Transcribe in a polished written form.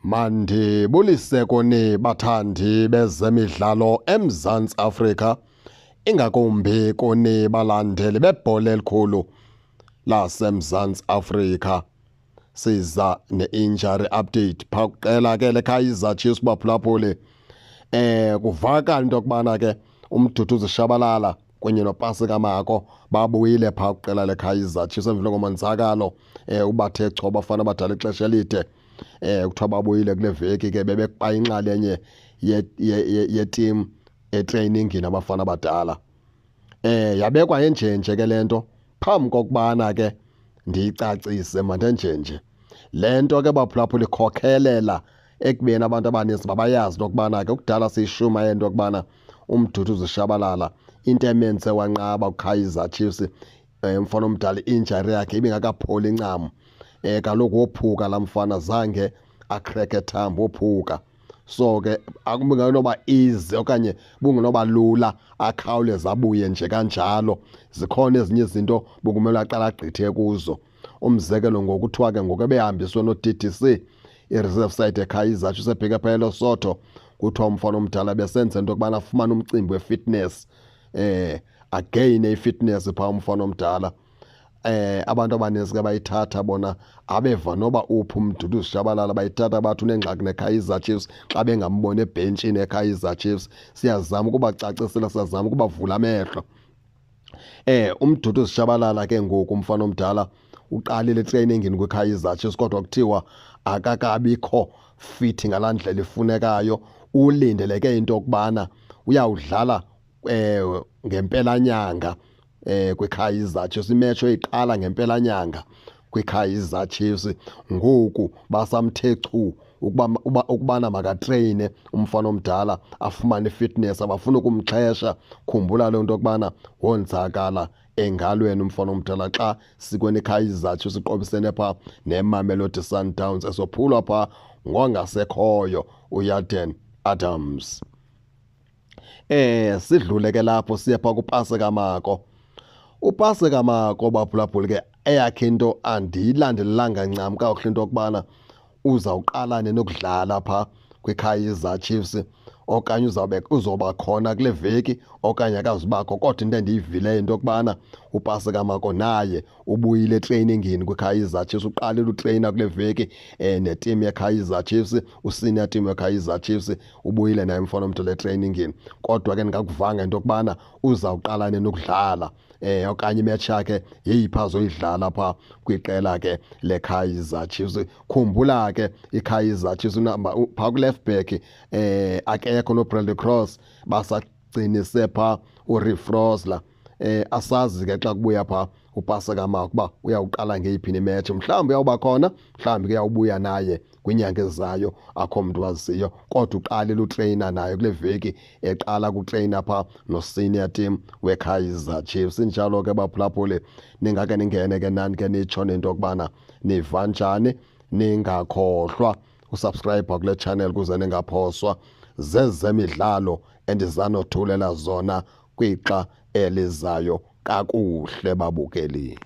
Mandibulise kuni bathandi bezemidlalo eMzantsi Afrika, ingakumbi kuni balandeli bebhola elikhulu laseMzantsi Afrika. Siza ne-injury update phaa kuqela ke leKaizer Chiefs baphulaphuli. Kuvakala into yokubana ke uMduduzi Shabalala kunye noPaseka Mako babuyile phaa kuqela leKaizer Chiefs emveni komonzakalo ubathe chu abafana abadala ixesha elide. Kuthiwa babuyile kule veki ke bebekuba inxalenye yeteam etrainingini abafana abadala. Yabekwa enjenje ke lento phambi kokubana ke ndiyicacise mandenjenje. Lento ke baphulaphula ikhokhelela ekubeni abantu abaninzi babayazi lokubana ke kudala siyishuma yento yokubana uMduduzi Shabalala into emenze wanqaba uKaizer Chiefs umfana omdala injury yakhe ibingakapholi incamo. Kaloku wophuka la mfana zange akreke thambo wophuka. So ke akungenoba easy okanye bungenoba lula akhawuleze abuye nje kanjalo. Zikhona ezinye izinto bokumele aqala agqithe kuzo. Umzekelo ngokuthiwa ke ngoku ebehambiswe no-DDC i-reserve side eKaizer Chiefs ebheke phela eLesotho, kuthiwa umfana omdala besenze into yokubana afumane umcimbi we-fitness. Again i-fitness phaa umfana omdala. Abantu abaninzi ke bayithatha bona abeva noba uphi uMduduzi Shabalala bayithatha bathi unengxaki neKaizer Chiefs xa bengamboni ebhentshini eKaizer Chiefs. Siyazama ukubacacisela, siyazama ukubavula amehlo. uMduduzi Shabalala ke ngoku umfana omdala uqalile etrainingini kwiKaizer Chiefs kodwa kuthiwa akakabikho fit ngalaa ndlela ifunekayo. Ulindeleke into yokubana uyawudlala ngempelanyanga kwiKaizer Chiefs. Imetho eyiqala ngempelanyanga kwiKaizer Chiefs. Ngoku basamthe chu ukubana makatreyine umfana omdala afumane ifitness, abafuna ukumxhesha. Khumbula loo nto yokubana wonzakala engalweni umfana omdala xa sikweni iKaizer Chiefs siqobisene phaa neMamelodi Sundowns esophulwa phaa ngongasekhoyo uYaden Adams. Sidlule ke lapho siye phaa kuPaseka Mako. UPaseka Mako baphulaphuli ke eyakhe into andiyilandelelanga ncam kakuhle into yokubana uzawuqalane nokudlala phaa kwiKaizer Chiefs okanye uzoba khona kule veki okanye akazubakho. Kodwa into endiyivileyo into yokubana uPaseka Mako naye ubuyile etrainingini kwiKaizer Chiefs. Uqalile utreyina kule veki neteam yeKaizer Chiefs, usenior team yeKaizer Chiefs ubuyile naye umfana omdala etrainingini. Kodwa ke ndingakuvanga into yokubana uzawuqalane nokudlala okanye imatch yakhe yeyiphi azoyidlala phaa kwiqela ke leKaizer Chiefs. Khumbula ke iKaizer Chiefs phaa ku-left back akekho noBradley Cross, basagcinise phaa uRiff Rosler. Asazi ke xa kubuya phaa uPaseka Mako uba uyawuqala ngeyiphi imatch. Mhlawumbi uyawuba khona, mhlawumbi ke uyawubuya naye kwinyanga ezayo, akho mntu waziyo. Kodwa uqalile utreyina naye kule veki, eqala kutreyina phaa no-senior team weKaizer Chiefs. Injalo ke baphulaphuli, ningake ningene ke nani ke nitsho nento yokubana niva njani. Ningakhohlwa usubscribe kule channel ukuze ningaphoswa zezemidlalo endizanothulela zona kwixa elizayo kakuhle babukeli.